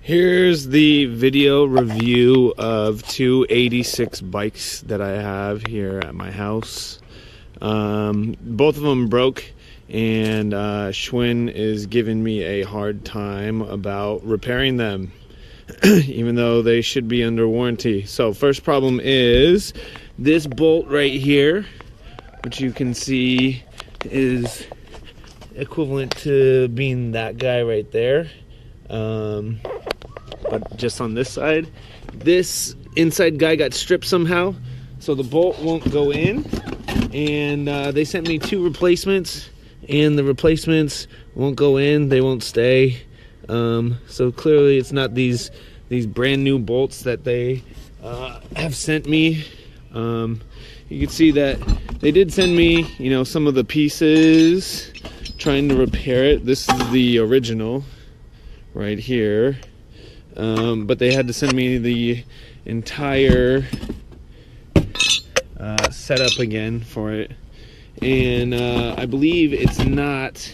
Here's the video review of two 86 bikes that I have here at my house. Both of them broke, and Schwinn is giving me a hard time about repairing them, even though they should be under warranty. So first problem is this bolt right here, which you can see is equivalent to being that guy right there. But just on this side, this inside guy got stripped somehow, so the bolt won't go in, and they sent me two replacements, and the replacements won't go in, they won't stay. So clearly it's not these brand new bolts that they have sent me. You can see that they did send me, some of the pieces, trying to repair it. This is the original right here. But they had to send me the entire setup again for it, and I believe it's not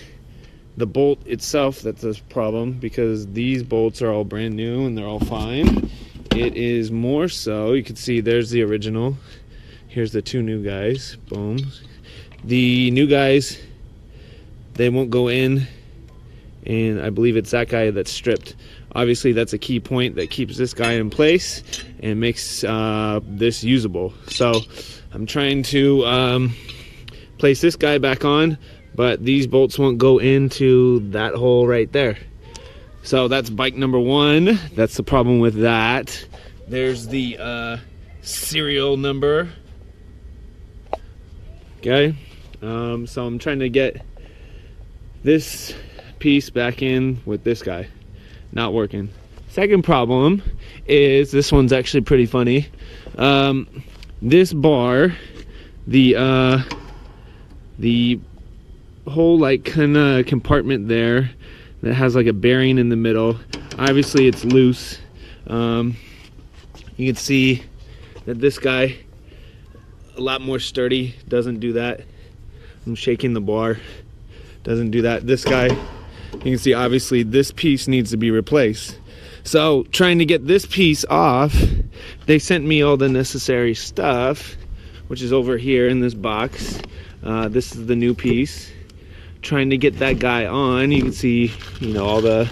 the bolt itself that's the problem, because these bolts are all brand new and they're all fine. It is more so, you can see there's the original, here's the two new guys, boom. The new guys, they won't go in, and I believe it's that guy that's stripped. Obviously that's a key point that keeps this guy in place and makes this usable. So I'm trying to place this guy back on, but these bolts won't go into that hole right there. So that's bike number one. That's the problem with that. There's the serial number. Okay, so I'm trying to get this piece back in with this guy. Not working. Second problem is, this one's actually pretty funny. This bar, the whole kind of compartment there that has like a bearing in the middle, obviously it's loose. You can see that this guy, a lot more sturdy, doesn't do that. I'm shaking the bar, doesn't do that. This guy, you can see obviously this piece needs to be replaced. So trying to get this piece off, they sent me all the necessary stuff, which is over here in this box. This is the new piece. Trying to get that guy on, you can see all the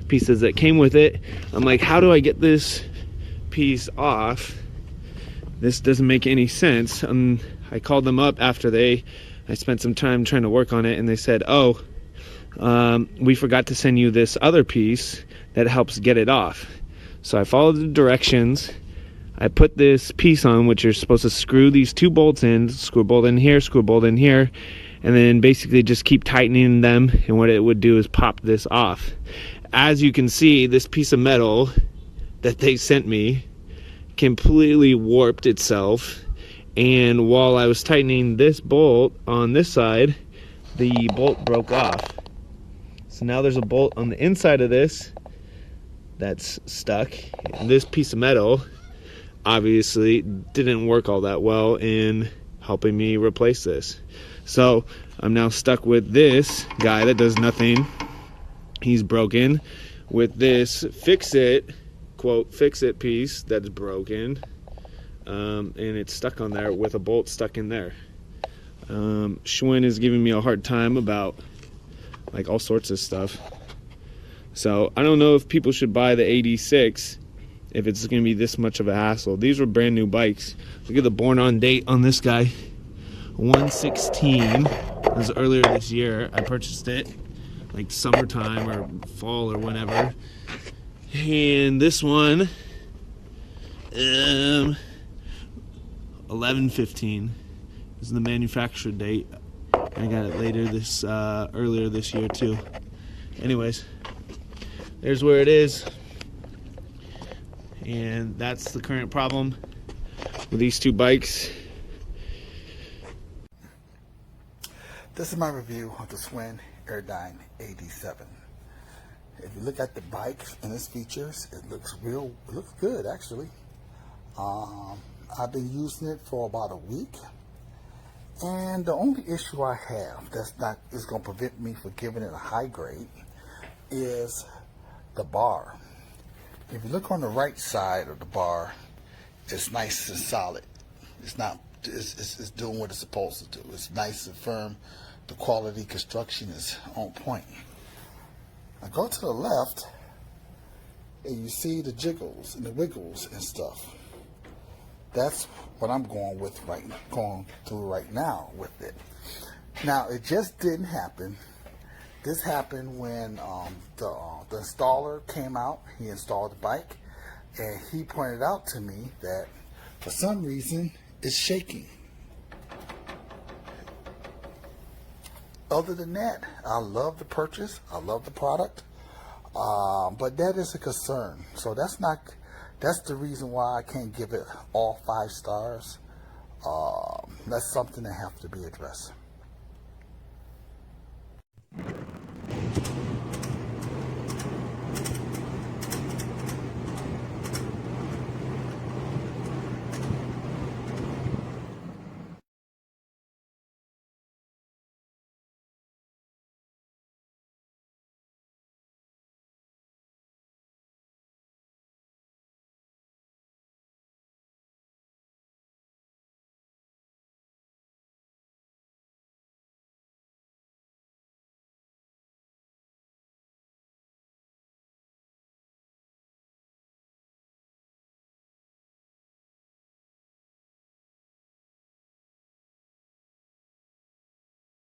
pieces that came with it. I'm like, how do I get this piece off? This doesn't make any sense. I called them up after I spent some time trying to work on it, and they said, oh, we forgot to send you this other piece that helps get it off. So I followed the directions. I put this piece on, which you're supposed to screw these two bolts in, screw a bolt in here, screw a bolt in here, and then basically just keep tightening them, and what it would do is pop this off. As you can see, this piece of metal that they sent me completely warped itself, and while I was tightening this bolt on this side, the bolt broke off. So now there's a bolt on the inside of this that's stuck. And this piece of metal obviously didn't work all that well in helping me replace this. So I'm now stuck with this guy that does nothing. He's broken, with this quote fix it piece that's broken, and it's stuck on there with a bolt stuck in there. Schwinn is giving me a hard time about all sorts of stuff. So I don't know if people should buy the 86 if it's going to be this much of a hassle. These were brand new bikes. Look at the born on date on this guy, 1/16. It was earlier this year. I purchased it summertime or fall or whenever. And this one, 11/15 is the manufacturer date. I got it earlier this year too. Anyways, there's where it is, and that's the current problem with these two bikes. This is my review of the Schwinn Airdyne 87. If you look at the bike and its features, it looks good actually. I've been using it for about a week, and the only issue I have is going to prevent me from giving it a high grade is the bar. If you look on the right side of the bar, it's nice and solid. It's not. It's doing what it's supposed to do. It's nice and firm. The quality construction is on point. Now go to the left, and you see the jiggles and the wiggles and stuff. That's what I'm going through right now with it. Now it just didn't happen. This happened when the installer came out. He installed the bike, and he pointed out to me that for some reason it's shaking. Other than that, I love the purchase. I love the product, but that is a concern. So that's the reason why I can't give it all 5 stars. That's something that has to be addressed.